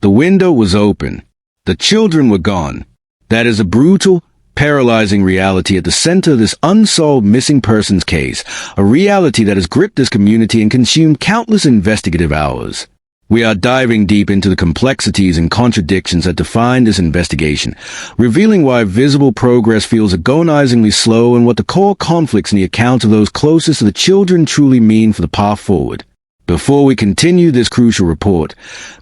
The window was open. The children were gone. That is a brutal, paralyzing reality at the center of this unsolved missing persons case, a reality that has gripped this community and consumed countless investigative hours. We are diving deep into the complexities and contradictions that define this investigation, revealing why visible progress feels agonizingly slow and what the core conflicts in the accounts of those closest to the children truly mean for the path forward. Before we continue this crucial report,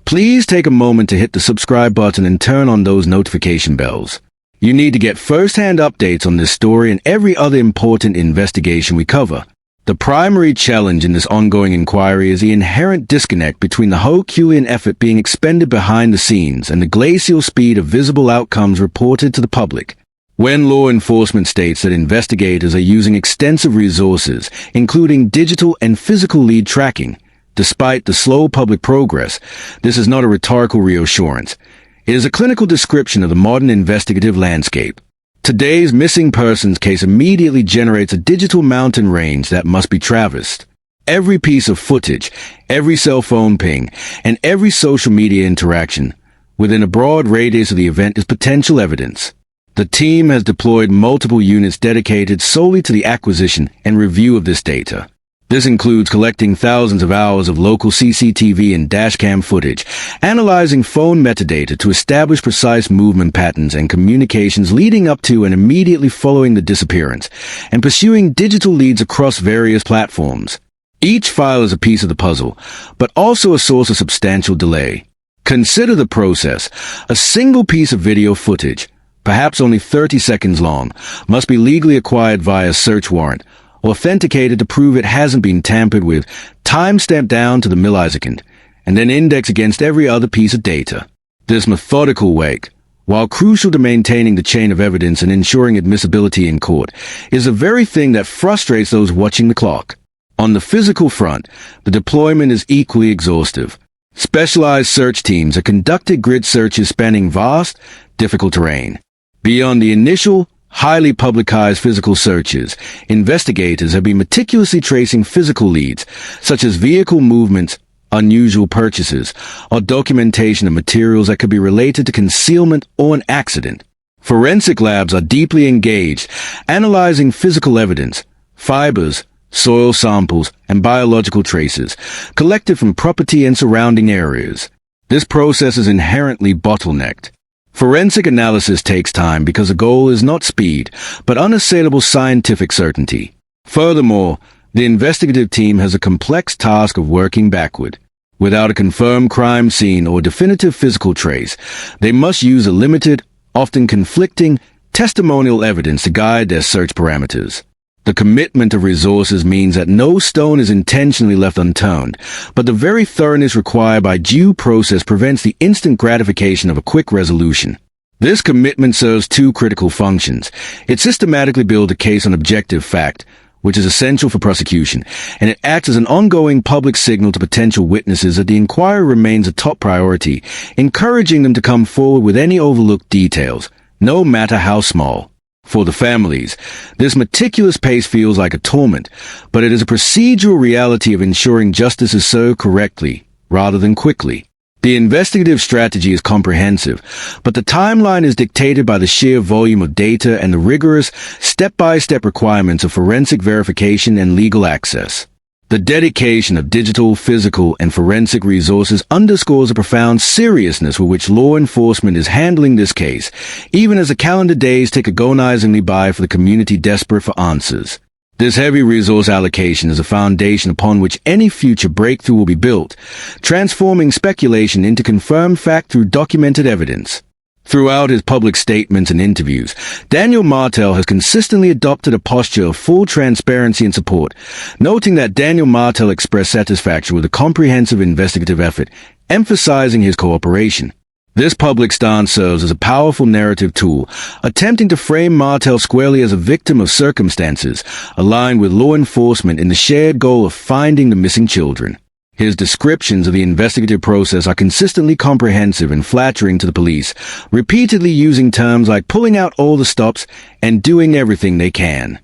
please take a moment to hit the subscribe button and turn on those notification bells. You need to get first-hand updates on this story and every other important investigation we cover. The primary challenge in this ongoing inquiry is the inherent disconnect between the Herculean effort being expended behind the scenes and the glacial speed of visible outcomes reported to the public. When law enforcement states that investigators are using extensive resources, including digital and physical lead tracking, despite the slow public progress, this is not a rhetorical reassurance. It is a clinical description of the modern investigative landscape. Today's missing persons case immediately generates a digital mountain range that must be traversed. Every piece of footage, every cell phone ping, and every social media interaction within a broad radius of the event is potential evidence. The team has deployed multiple units dedicated solely to the acquisition and review of this data. This includes collecting thousands of hours of local CCTV and dashcam footage, analyzing phone metadata to establish precise movement patterns and communications leading up to and immediately following the disappearance, and pursuing digital leads across various platforms. Each file is a piece of the puzzle, but also a source of substantial delay. Consider the process. A single piece of video footage, perhaps only 30 seconds long, must be legally acquired via search warrant, authenticated to prove it hasn't been tampered with, time-stamped down to the millisecond, and then indexed against every other piece of data. This methodical work, while crucial to maintaining the chain of evidence and ensuring admissibility in court, is the very thing that frustrates those watching the clock. On the physical front, the deployment is equally exhaustive. Specialized search teams have conducted grid searches spanning vast, difficult terrain. Beyond the initial, highly publicized physical searches, investigators have been meticulously tracing physical leads, such as vehicle movements, unusual purchases, or documentation of materials that could be related to concealment or an accident. Forensic labs are deeply engaged, analyzing physical evidence, fibers, soil samples, and biological traces, collected from property and surrounding areas. This process is inherently bottlenecked. Forensic analysis takes time because the goal is not speed, but unassailable scientific certainty. Furthermore, the investigative team has a complex task of working backward. Without a confirmed crime scene or definitive physical trace, they must use a limited, often conflicting, testimonial evidence to guide their search parameters. The commitment of resources means that no stone is intentionally left unturned, but the very thoroughness required by due process prevents the instant gratification of a quick resolution. This commitment serves two critical functions. It systematically builds a case on objective fact, which is essential for prosecution, and it acts as an ongoing public signal to potential witnesses that the inquiry remains a top priority, encouraging them to come forward with any overlooked details, no matter how small. For the families, this meticulous pace feels like a torment, but it is a procedural reality of ensuring justice is served correctly, rather than quickly. The investigative strategy is comprehensive, but the timeline is dictated by the sheer volume of data and the rigorous, step-by-step requirements of forensic verification and legal access. The dedication of digital, physical, and forensic resources underscores the profound seriousness with which law enforcement is handling this case, even as the calendar days tick agonizingly by for the community desperate for answers. This heavy resource allocation is a foundation upon which any future breakthrough will be built, transforming speculation into confirmed fact through documented evidence. Throughout his public statements and interviews, Daniel Martell has consistently adopted a posture of full transparency and support, noting that Daniel Martell expressed satisfaction with a comprehensive investigative effort, emphasizing his cooperation. This public stance serves as a powerful narrative tool, attempting to frame Martell squarely as a victim of circumstances, aligned with law enforcement in the shared goal of finding the missing children. His descriptions of the investigative process are consistently comprehensive and flattering to the police, repeatedly using terms like pulling out all the stops and doing everything they can.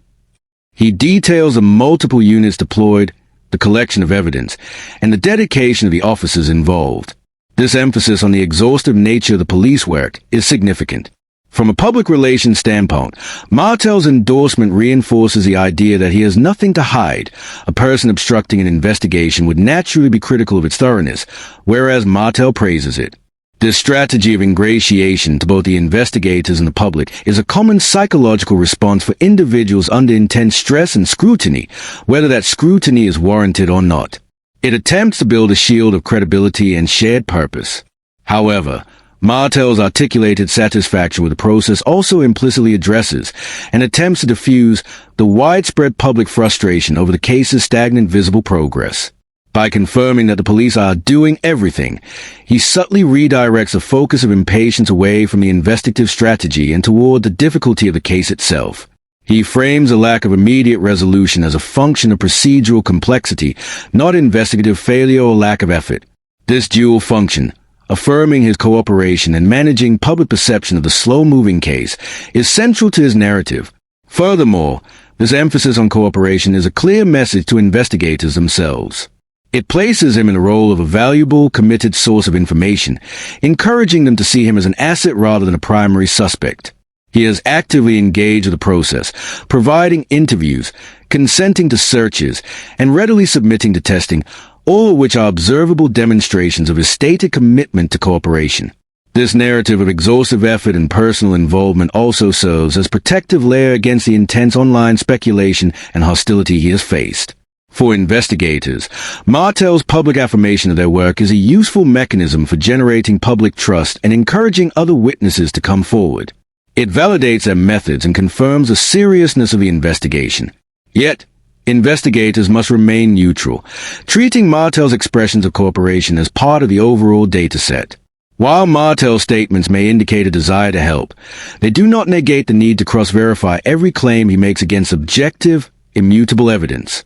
He details the multiple units deployed, the collection of evidence, and the dedication of the officers involved. This emphasis on the exhaustive nature of the police work is significant. From a public relations standpoint, Martell's endorsement reinforces the idea that he has nothing to hide. A person obstructing an investigation would naturally be critical of its thoroughness, whereas Martell praises it. This strategy of ingratiation to both the investigators and the public is a common psychological response for individuals under intense stress and scrutiny, whether that scrutiny is warranted or not. It attempts to build a shield of credibility and shared purpose. However, Martell's articulated satisfaction with the process also implicitly addresses and attempts to diffuse the widespread public frustration over the case's stagnant visible progress. By confirming that the police are doing everything, he subtly redirects the focus of impatience away from the investigative strategy and toward the difficulty of the case itself. He frames a lack of immediate resolution as a function of procedural complexity, not investigative failure or lack of effort. This dual function, affirming his cooperation and managing public perception of the slow-moving case, is central to his narrative. Furthermore, this emphasis on cooperation is a clear message to investigators themselves. It places him in the role of a valuable, committed source of information, encouraging them to see him as an asset rather than a primary suspect. He is actively engaged with the process, providing interviews, consenting to searches, and readily submitting to testing, all of which are observable demonstrations of his stated commitment to cooperation. This narrative of exhaustive effort and personal involvement also serves as a protective layer against the intense online speculation and hostility he has faced. For investigators, Martell's public affirmation of their work is a useful mechanism for generating public trust and encouraging other witnesses to come forward. It validates their methods and confirms the seriousness of the investigation. Yet, investigators must remain neutral, treating Martell's expressions of cooperation as part of the overall dataset. While Martell's statements may indicate a desire to help, they do not negate the need to cross-verify every claim he makes against objective, immutable evidence.